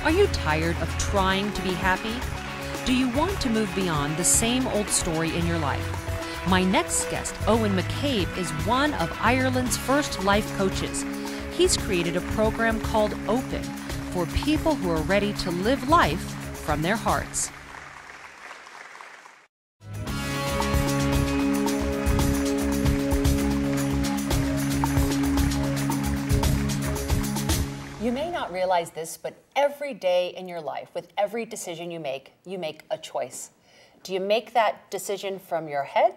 Are you tired of trying to be happy? Do you want to move beyond the same old story in your life? My next guest, Eoin McCabe, is one of Ireland's first life coaches. He's created a program called Open for people who are ready to live life from their hearts. You may not realize this, but every day in your life, with every decision you make a choice. Do you make that decision from your head,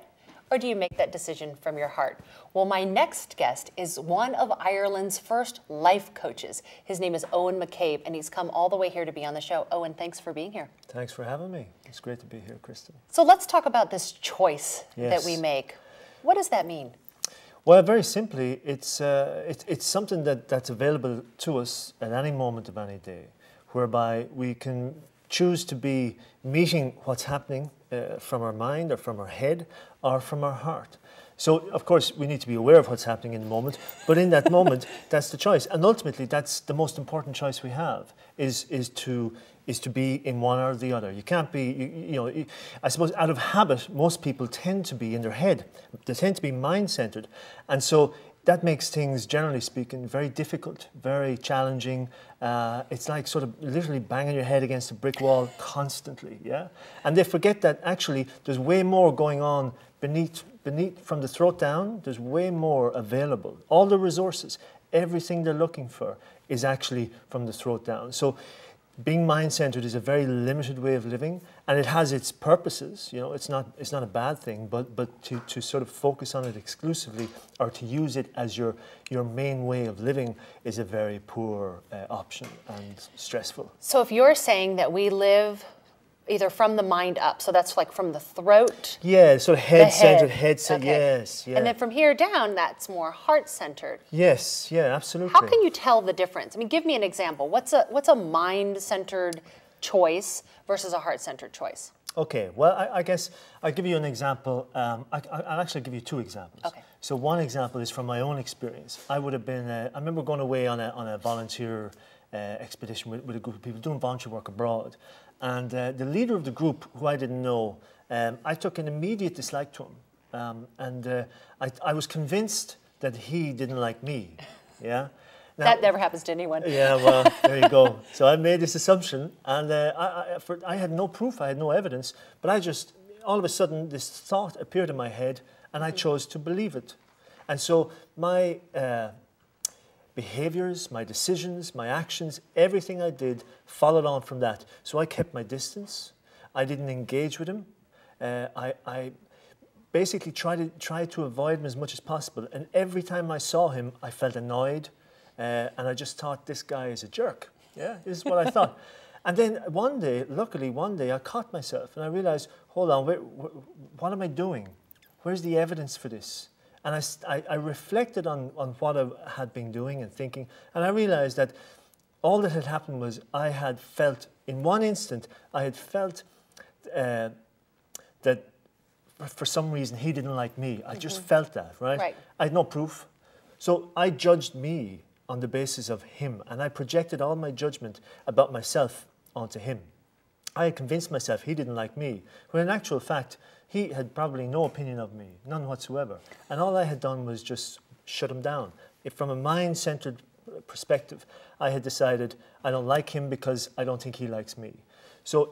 or do you make that decision from your heart? Well, my next guest is one of Ireland's first life coaches. His name is Eoin McCabe, and he's come all the way here to be on the show. Eoin, thanks for being here. Thanks for having me. It's great to be here, Kristen. So let's talk about this choice that we make. What does that mean? Well, very simply, it's something that's available to us at any moment of any day, whereby we can choose to be meeting what's happening from our mind or from our head or from our heart. So, of course, we need to be aware of what's happening in the moment, but in that moment, that's the choice. And ultimately, that's the most important choice we have, is to be in one or the other. You can't be, I suppose out of habit, most people tend to be in their head. They tend to be mind-centered. And so that makes things, generally speaking, very difficult, very challenging. It's like sort of literally banging your head against a brick wall constantly, yeah? And they forget that actually there's way more going on beneath, from the throat down. There's way more available. All the resources, everything they're looking for is actually from the throat down. So being mind-centered is a very limited way of living, and it has its purposes. You know, it's not a bad thing, but to sort of focus on it exclusively or to use it as your main way of living is a very poor option and stressful. So if you're saying that we live either from the mind up, so that's like from the throat. Yeah, so head-centered, okay. Yes, yeah. And then from here down, that's more heart-centered. Yes, yeah, absolutely. How can you tell the difference? I mean, give me an example. What's a mind-centered choice versus a heart-centered choice? Okay, well, I guess I'll give you an example. I'll actually give you two examples. Okay. So one example is from my own experience. I would have been, I remember going away on a volunteer expedition with a group of people doing volunteer work abroad. And the leader of the group, who I didn't know, I took an immediate dislike to him. I was convinced that he didn't like me, yeah? Now, that never happens to anyone. Yeah, well, there you go. So I made this assumption, and I had no proof, I had no evidence, but I just, all of a sudden, this thought appeared in my head, and I chose to believe it. And so my behaviors, my decisions, my actions, everything I did followed on from that. So I kept my distance. I didn't engage with him. I basically tried to avoid him as much as possible. And every time I saw him, I felt annoyed. And I just thought, this guy is a jerk. Yeah, this is what I thought. And then one day, luckily one day, I caught myself and I realized, hold on, what am I doing? Where's the evidence for this? And I reflected on what I had been doing and thinking, and I realized that all that had happened was I had felt, in one instant, I had felt that for some reason he didn't like me. I just felt that, right? I had no proof. So I judged me on the basis of him, and I projected all my judgment about myself onto him. I had convinced myself he didn't like me, when in actual fact, he had probably no opinion of me, none whatsoever. And all I had done was just shut him down. If from a mind-centered perspective, I had decided I don't like him because I don't think he likes me. So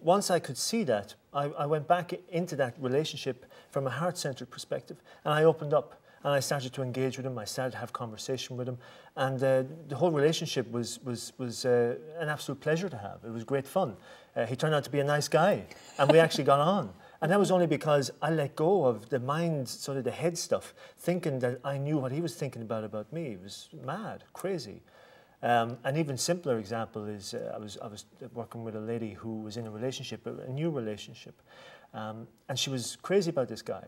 once I could see that, I went back into that relationship from a heart-centered perspective, and I opened up. And I started to engage with him. I started to have conversation with him, and the whole relationship was an absolute pleasure to have. It was great fun. He turned out to be a nice guy, and we actually got on. And that was only because I let go of the mind, sort of the head stuff, thinking that I knew what he was thinking about me. It was mad, crazy. An even simpler example is I was working with a lady who was in a relationship, a new relationship, and she was crazy about this guy.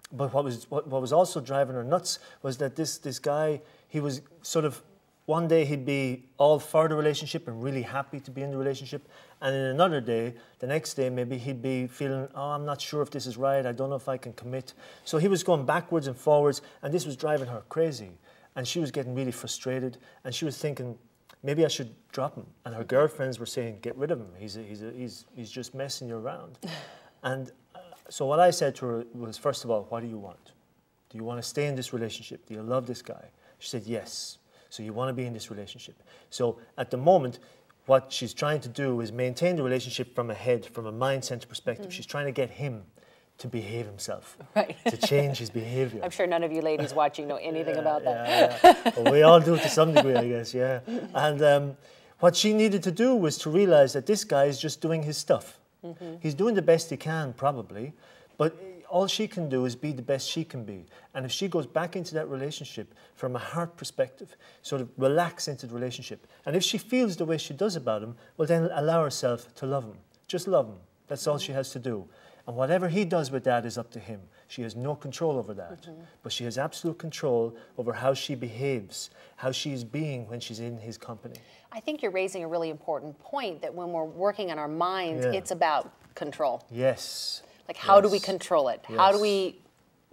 But what was also driving her nuts was that this guy, he was sort of, one day he'd be all for the relationship and really happy to be in the relationship, and in another day, the next day maybe he'd be feeling, oh, I'm not sure if this is right, I don't know if I can commit. So he was going backwards and forwards, and this was driving her crazy. And she was getting really frustrated, and she was thinking, maybe I should drop him. And her girlfriends were saying, get rid of him. He's just messing you around. And so what I said to her was, first of all, what do you want? Do you want to stay in this relationship? Do you love this guy? She said, yes. So you want to be in this relationship. So at the moment, what she's trying to do is maintain the relationship from a head, from a mind-centered perspective. She's trying to get him to behave himself, to change his behavior. I'm sure none of you ladies watching know anything about that. Well, we all do to some degree, I guess, yeah. And what she needed to do was to realize that this guy is just doing his stuff. He's doing the best he can, probably, but all she can do is be the best she can be. And if she goes back into that relationship from a heart perspective, sort of relax into the relationship, and if she feels the way she does about him, well, then allow herself to love him. Just love him. That's all she has to do. And whatever he does with that is up to him. She has no control over that. But she has absolute control over how she behaves, how she is being when she's in his company. I think you're raising a really important point, that when we're working on our minds, it's about control. Yes. Like, how do we control it? How do we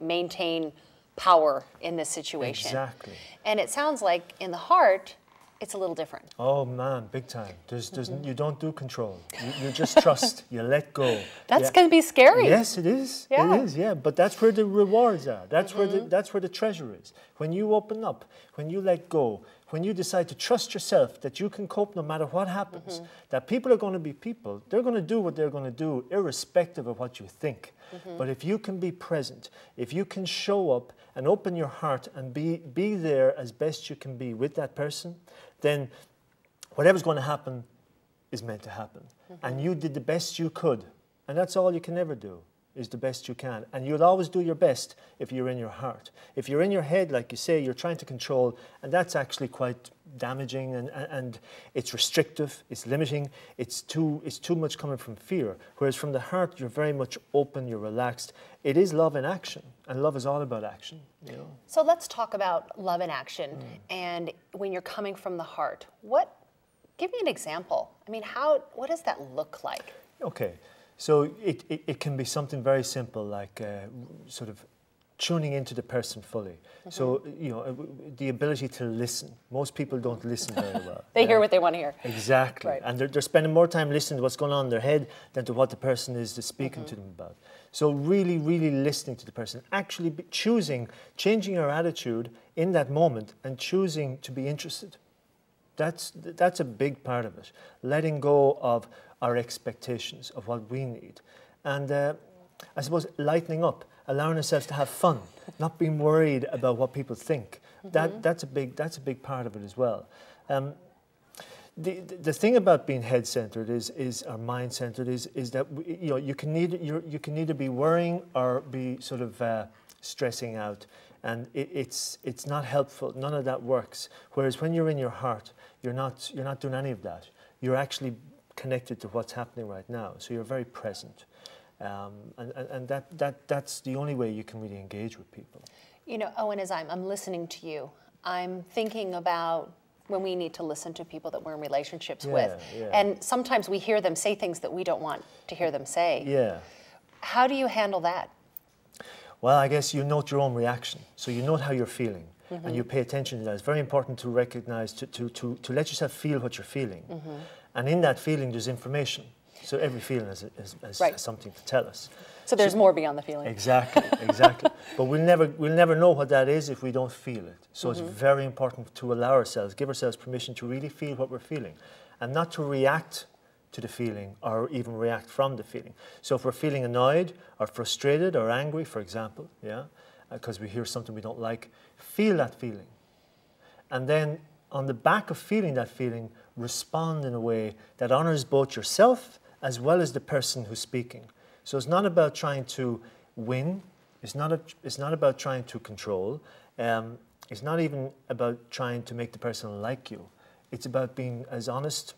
maintain power in this situation? Exactly. And it sounds like in the heart, it's a little different. Oh man, big time. You don't do control. You just trust. You let go. That's going to be scary. Yes, it is. Yeah. It is. Yeah, but that's where the rewards are. That's where the treasure is. When you open up, when you let go, when you decide to trust yourself that you can cope no matter what happens, that people are going to be people. They're going to do what they're going to do, irrespective of what you think. But if you can be present, if you can show up and open your heart and be there as best you can be with that person, then whatever's going to happen is meant to happen. And you did the best you could. And that's all you can ever do, is the best you can. And you'll always do your best if you're in your heart. If you're in your head, like you say, you're trying to control, and that's actually quite damaging, and it's restrictive, it's limiting, it's too much coming from fear. Whereas from the heart, you're very much open, you're relaxed. It is love in action, and love is all about action. You know? So let's talk about love in action, and when you're coming from the heart. Give me an example. I mean, what does that look like? Okay. So it can be something very simple, like sort of tuning into the person fully. So, you know, the ability to listen. Most people don't listen very well. They hear what they want to hear. Exactly. Right. And they're spending more time listening to what's going on in their head than to what the person is speaking to them about. So really, really listening to the person. Actually changing our attitude in that moment and choosing to be interested. That's a big part of it. Letting go of our expectations of what we need. And I suppose lightening up, allowing ourselves to have fun, not being worried about what people think. That's a big part of it as well. The thing about being head-centered or mind-centered is that you can either be worrying or be sort of stressing out, and it's not helpful. None of that works. Whereas when you're in your heart, you're not doing any of that. You're actually connected to what's happening right now. So you're very present, and that's the only way you can really engage with people. You know, Eoin, as I'm listening to you, I'm thinking about when we need to listen to people that we're in relationships with. Yeah. And sometimes we hear them say things that we don't want to hear them say. Yeah. How do you handle that? Well, I guess you note your own reaction. So you note how you're feeling, and you pay attention to that. It's very important to recognize, to let yourself feel what you're feeling. And in that feeling, there's information. So every feeling has something to tell us. So there's more beyond the feeling. Exactly, exactly. But we'll never know what that is if we don't feel it. So it's very important to allow ourselves, give ourselves permission to really feel what we're feeling, and not to react to the feeling or even react from the feeling. So if we're feeling annoyed or frustrated or angry, for example, because we hear something we don't like, feel that feeling. And then on the back of feeling that feeling, respond in a way that honors both yourself as well as the person who's speaking. So it's not about trying to win. It's not about trying to control. It's not even about trying to make the person like you. It's about being as honest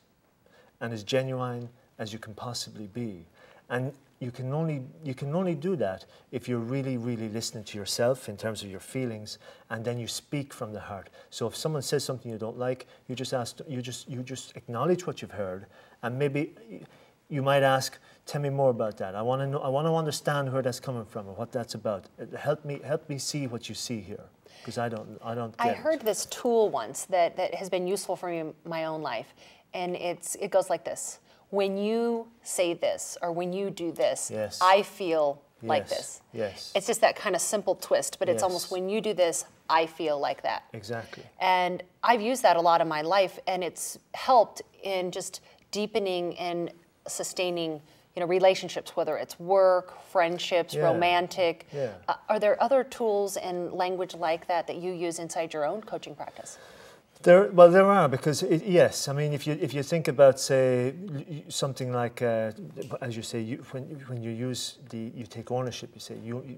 and as genuine as you can possibly be. And you can only do that if you're really, really listening to yourself in terms of your feelings, and then you speak from the heart. So if someone says something you don't like, you just acknowledge what you've heard, and maybe you might ask, tell me more about that. I want to know. I want to understand where that's coming from and what that's about. Help me see what you see here, because I don't get I heard this tool once that has been useful for me in my own life, and it goes like this: when you say this or when you do this, yes. I feel like this. Yes. It's just that kind of simple twist, but it's almost when you do this, I feel like that. Exactly. And I've used that a lot in my life, and it's helped in just deepening and sustaining, relationships, whether it's work, friendships, romantic. Yeah. Are there other tools and language like that you use inside your own coaching practice? There are, because yes, I mean, if you think about, say, something like, as you say, when you take ownership, you say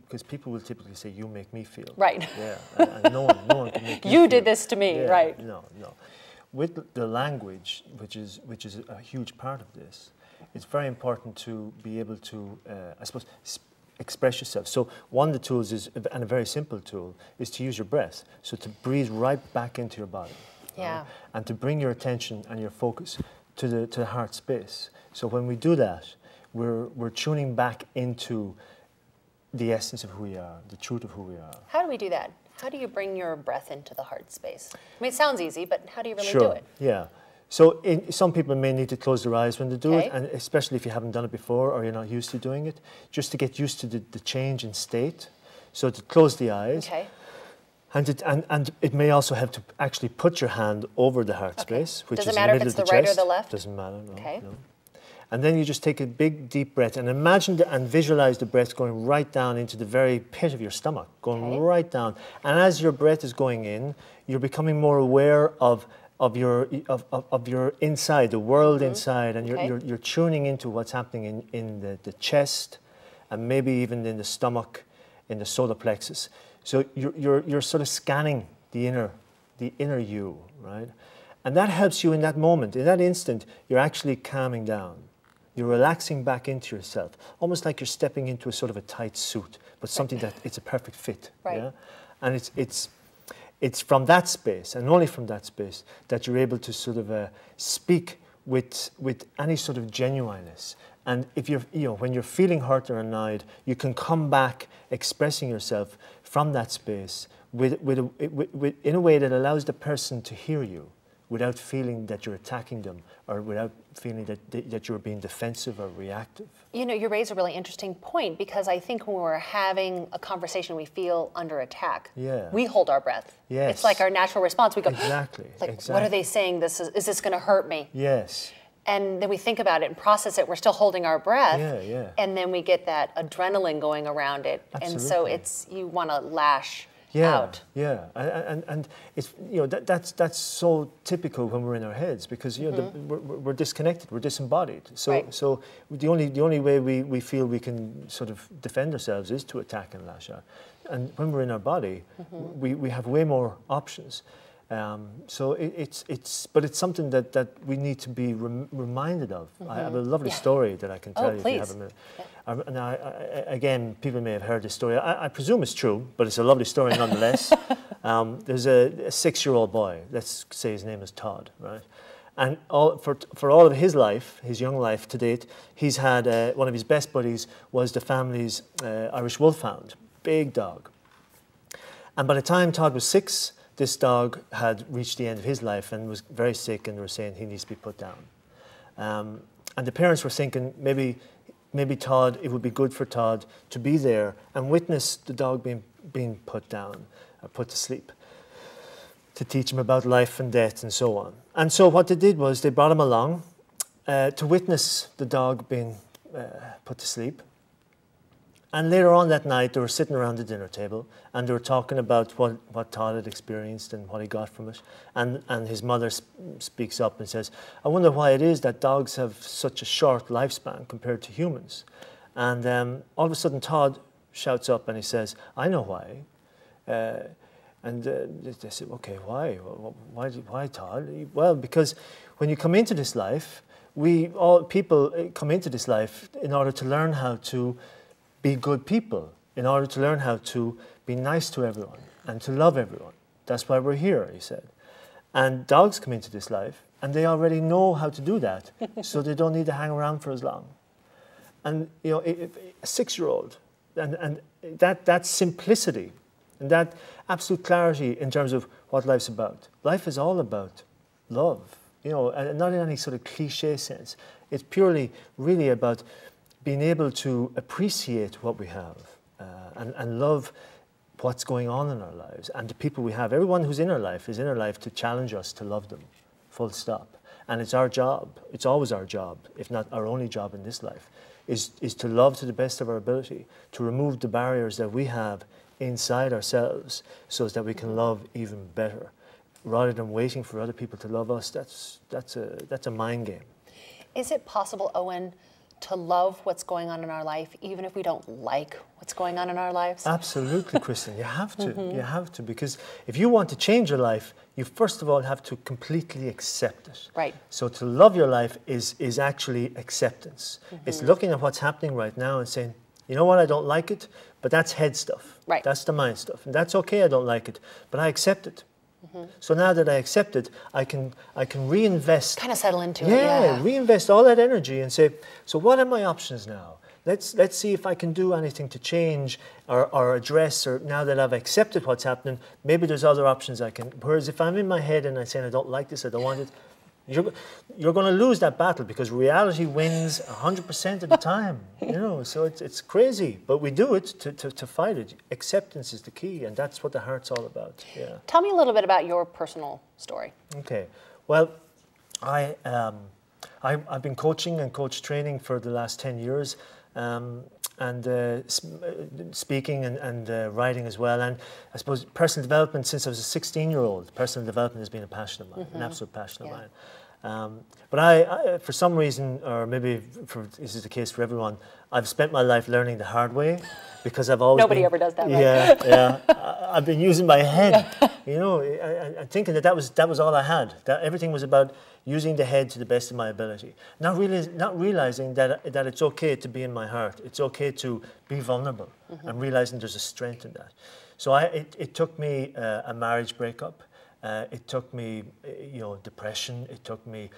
because people will typically say, you make me feel. Right. Yeah, and no one can make you did this to me, right? No. With the language, which is a huge part of this, it's very important to be able to, I suppose, express yourself. So one of the tools is, and a very simple tool, is to use your breath. So to breathe right back into your body. Yeah. And to bring your attention and your focus to the heart space. So when we do that, we're tuning back into the essence of who we are, the truth of who we are. How do we do that? How do you bring your breath into the heart space? I mean, it sounds easy, but how do you really do it? Yeah. So some people may need to close their eyes when they do it, and especially if you haven't done it before or you're not used to doing it, just to get used to the change in state. So to close the eyes. Okay. And it may also help to actually put your hand over the heart space, which Does it is matter in the if middle it's of the the right chest. or the left? Doesn't matter, no. Okay. No. And then you just take a big, deep breath and imagine and visualize the breath going right down into the very pit of your stomach, going right down. And as your breath is going in, you're becoming more aware of your inside, the world inside, and you're tuning into what's happening in the chest, and maybe even in the stomach, in the solar plexus. So you're sort of scanning the inner you, right? And that helps you in that moment, in that instant. You're actually calming down. You're relaxing back into yourself, almost like you're stepping into a sort of a tight suit, but something that it's a perfect fit. Right. Yeah? And it's from that space, and only from that space, that you're able to sort of speak with any sort of genuineness. And if when you're feeling hurt or annoyed, you can come back expressing yourself from that space in a way that allows the person to hear you without feeling that you're attacking them or without feeling that you're being defensive or reactive. You raise a really interesting point, because I think when we're having a conversation, we feel under attack. Yeah. We hold our breath. Yes. It's like our natural response. We go, exactly. What are they saying? Is this going to hurt me? Yes. And then we think about it and process it. We're still holding our breath. Yeah. And then we get that adrenaline going around it. Absolutely. And so you want to lash out. Yeah, and it's that's so typical when we're in our heads, because we're disconnected, we're disembodied. So the only way we feel we can sort of defend ourselves is to attack and lash out. And when we're in our body, we have way more options. So but it's something that we need to be reminded of. I have a lovely story that I can tell you if you have a minute. Now, again, people may have heard this story. I presume it's true, but it's a lovely story nonetheless. There's a 6-year-old boy. Let's say his name is Todd, right? And for all of his life, his young life to date, he's had one of his best buddies was the family's Irish Wolfhound, big dog. And by the time Todd was 6, this dog had reached the end of his life and was very sick, and they were saying he needs to be put down. And the parents were thinking maybe Todd, it would be good for Todd to be there and witness the dog being put down, or put to sleep, to teach him about life and death and so on. And so what they did was they brought him along to witness the dog being put to sleep. And later on that night, they were sitting around the dinner table and they were talking about what Todd had experienced and what he got from it. And his mother speaks up and says, I wonder why it is that dogs have such a short lifespan compared to humans. And all of a sudden, Todd shouts up and he says, I know why. And they said, okay, why? Why, Todd? Well, because when you come into this life, people come into this life in order to learn how to be good people, in order to learn how to be nice to everyone and to love everyone. That's why we're here, he said. And dogs come into this life and they already know how to do that, so they don't need to hang around for as long. And you know, a 6-year-old, and that simplicity, and that absolute clarity in terms of what life's about. Life is all about love, you know, and not in any sort of cliche sense. It's purely, really about being able to appreciate what we have and love what's going on in our lives and the people we have. Everyone who's in our life is in our life to challenge us to love them, full stop. And it's our job, it's always our job, if not our only job in this life, is to love to the best of our ability, to remove the barriers that we have inside ourselves so that we can love even better. Rather than waiting for other people to love us, that's a mind game. Is it possible, Eoin, to love what's going on in our life, even if we don't like what's going on in our lives? Absolutely, Kristen. You have to. You have to, because if you want to change your life, you first of all have to completely accept it. Right. So to love your life is actually acceptance. It's looking at what's happening right now and saying, you know what, I don't like it, but that's head stuff. Right. That's the mind stuff. And that's okay, I don't like it, but I accept it. So now that I accept it, I can reinvest. Kind of settle into it, yeah. Reinvest all that energy and say, so what are my options now? Let's see if I can do anything to change or address, or now that I've accepted what's happening, maybe there's other options I can. Whereas if I'm in my head and I'm saying I don't like this, I don't want it, you're going to lose that battle, because reality wins 100% of the time. You know, so it's crazy, but we do it to fight it. Acceptance is the key, and that's what the heart's all about. Yeah. Tell me a little bit about your personal story. Okay. Well, I've been coaching and coach training for the last 10 years, and speaking and writing as well. And I suppose personal development, since I was a 16-year-old, personal development has been a passion of mine, an absolute passion of mine. But I, for some reason, or maybe this is the case for everyone, I've spent my life learning the hard way, because I've always Nobody ever does that, right? Yeah. I've been using my head, you know, and thinking that was all I had. That everything was about using the head to the best of my ability. Not realizing that it's okay to be in my heart. It's okay to be vulnerable, and realizing there's a strength in that. So it took me a marriage breakup. It took me, you know, depression. It took me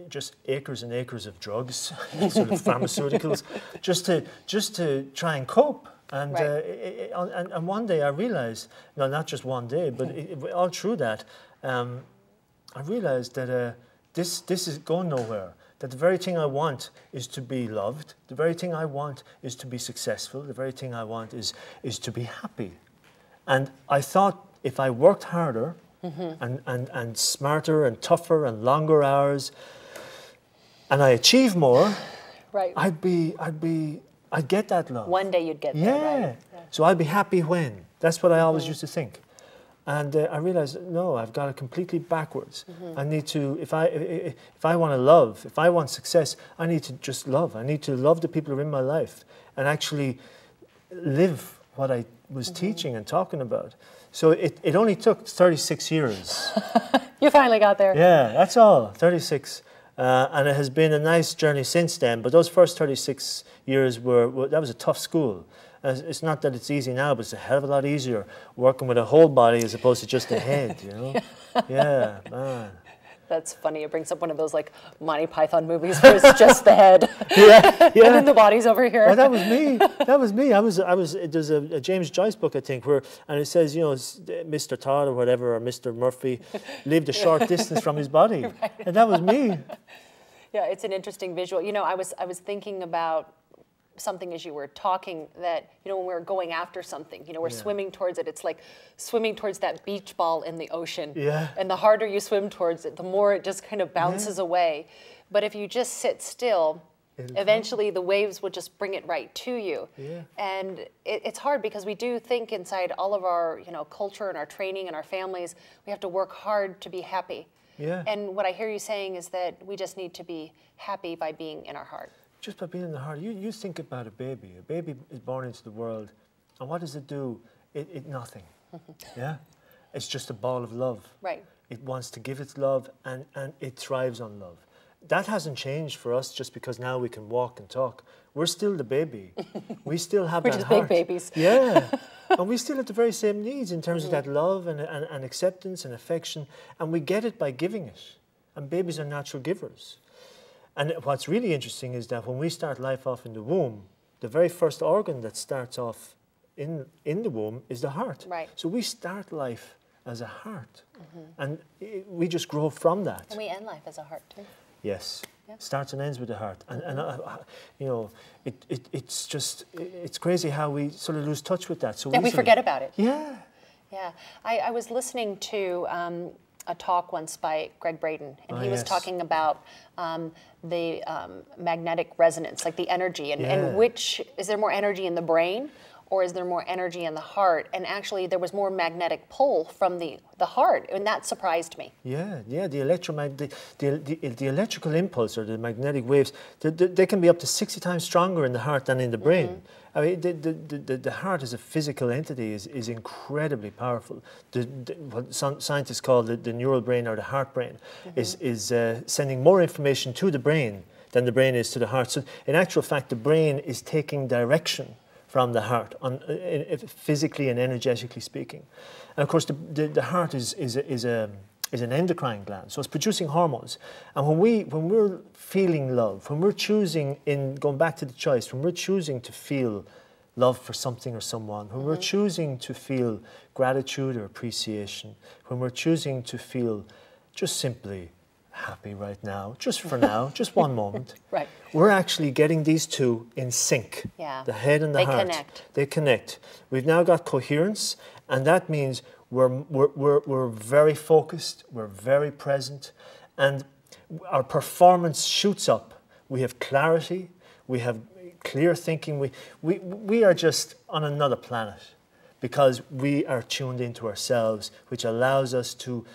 just acres and acres of drugs, sort of pharmaceuticals, just to try and cope. And and one day I realized, no, not just one day, but all through that, I realized that this is going nowhere. That the very thing I want is to be loved. The very thing I want is to be successful. The very thing I want is to be happy. And I thought, if I worked harder and smarter and tougher and longer hours, and I achieved more, right, I'd get that love. One day you'd get there, right? Yeah. So I'd be happy when. That's what I always used to think. And I realized, no, I've got it completely backwards. I need to, if I want to love, if I want success, I need to just love. I need to love the people who are in my life and actually live what I was teaching and talking about. So it only took 36 years. You finally got there. Yeah, that's all, 36. And it has been a nice journey since then. But those first 36 years that was a tough school. It's not that it's easy now, but it's a hell of a lot easier working with a whole body as opposed to just a head, you know? Yeah, man. That's funny. It brings up one of those like Monty Python movies where it's just the head. Yeah. And then the body's over here. Well, that was me. That was me. There's a James Joyce book, I think, and it says, you know, Mr. Todd or whatever, or Mr. Murphy lived a short distance from his body. Right. And that was me. Yeah, it's an interesting visual. You know, I was thinking about something as you were talking, that, you know, when we're going after something, you know, we're swimming towards it. It's like swimming towards that beach ball in the ocean. Yeah. And the harder you swim towards it, the more it just kind of bounces away. But if you just sit still, eventually the waves will just bring it right to you. Yeah. And it's hard, because we do think inside all of our, you know, culture and our training and our families, we have to work hard to be happy. Yeah. And what I hear you saying is that we just need to be happy by being in our heart. Just by being in the heart. You think about a baby. A baby is born into the world, and what does it do? It nothing. Yeah? It's just a ball of love. Right. It wants to give its love, and it thrives on love. That hasn't changed for us just because now we can walk and talk. We're still the baby. We still have that heart. We're just big babies. Yeah. And we still have the very same needs in terms of that love and acceptance and affection, and we get it by giving it. And babies are natural givers. And what's really interesting is that when we start life off in the womb, the very first organ that starts off in the womb is the heart. Right. So we start life as a heart. And we just grow from that. And we end life as a heart too. Yes. Yep. Starts and ends with the heart. And you know, it's crazy how we sort of lose touch with that. So we forget about it. Yeah. Yeah. I was listening to a talk once by Greg Braden, and he was talking about the magnetic resonance, like the energy, and which, is there more energy in the brain, or is there more energy in the heart? And actually, there was more magnetic pull from the heart, and that surprised me. Yeah, the electrical impulse, or the magnetic waves, they can be up to 60 times stronger in the heart than in the brain. I mean, the heart as a physical entity is incredibly powerful. What scientists call the neural brain, or the heart brain, is sending more information to the brain than the brain is to the heart. So in actual fact, the brain is taking direction from the heart, physically and energetically speaking. And of course, the heart is an endocrine gland, so it's producing hormones. And when we're feeling love, when we're choosing, going back to the choice, when we're choosing to feel love for something or someone, when we're choosing to feel gratitude or appreciation, when we're choosing to feel just simply happy right now, just for now, just one moment. Right. We're actually getting these two in sync. Yeah. The head and the heart. They connect. They connect. We've now got coherence, and that means we're very focused, we're very present, and our performance shoots up. We have clarity, we have clear thinking. We are just on another planet, because we are tuned into ourselves, which allows us to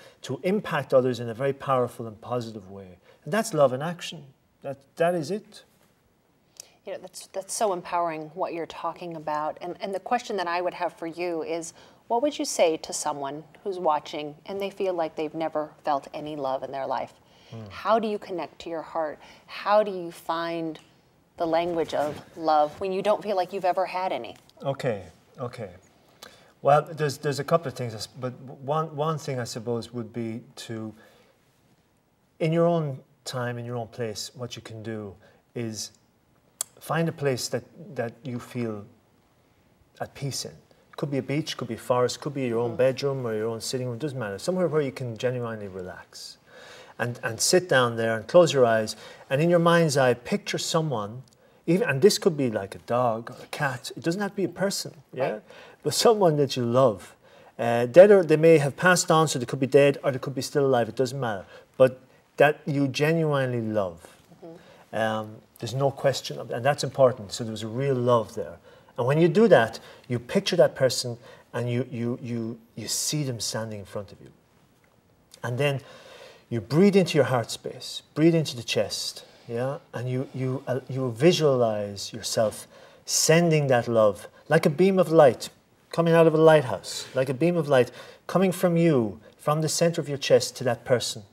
impact others in a very powerful and positive way. And that's love in action. That is it. You know, that's so empowering, what you're talking about. And the question that I would have for you is, what would you say to someone who's watching and they feel like they've never felt any love in their life? How do you connect to your heart? How do you find the language of love when you don't feel like you've ever had any? Okay. Well, there's a couple of things, but one thing I suppose would be to, in your own time, in your own place, what you can do is find a place that you feel at peace in. It could be a beach, could be a forest, could be your own bedroom or your own sitting room, doesn't matter. Somewhere where you can genuinely relax. And sit down there and close your eyes, and in your mind's eye, picture someone, and this could be like a dog or a cat, it doesn't have to be a person, yeah? But someone that you love. Dead, or they may have passed on, so they could be dead or they could be still alive, it doesn't matter. But that you genuinely love. There's no question of that, and that's important, so there's a real love there. And when you do that, you picture that person and you see them standing in front of you. And then you breathe into your heart space, breathe into the chest, yeah? And you visualize yourself sending that love like a beam of light coming out of a lighthouse, like a beam of light coming from you, from the center of your chest to that person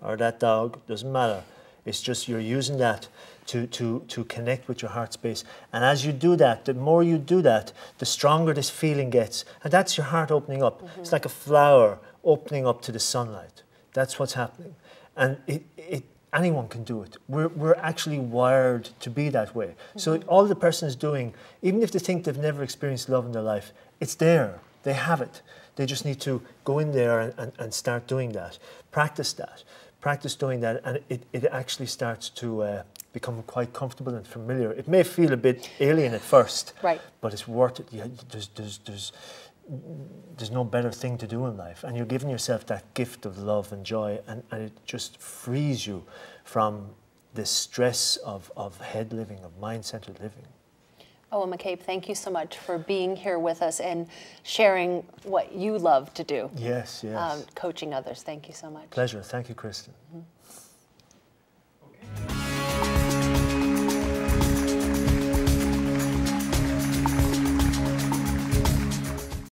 or that dog, doesn't matter. It's just you're using that to connect with your heart space. And as you do that, the more you do that, the stronger this feeling gets. And that's your heart opening up. It's like a flower opening up to the sunlight. That's what's happening. And anyone can do it. We're actually wired to be that way. So all the person is doing, even if they think they've never experienced love in their life, it's there. They have it. They just need to go in there and start doing that. Practice that. Practice doing that, and it actually starts to become quite comfortable and familiar. It may feel a bit alien at first, but it's worth it. Yeah, there's no better thing to do in life, and you're giving yourself that gift of love and joy, and it just frees you from the stress of head living, of mind-centered living. Oh, McCabe, thank you so much for being here with us and sharing what you love to do. Yes. Coaching others. Thank you so much. Pleasure. Thank you, Kristen.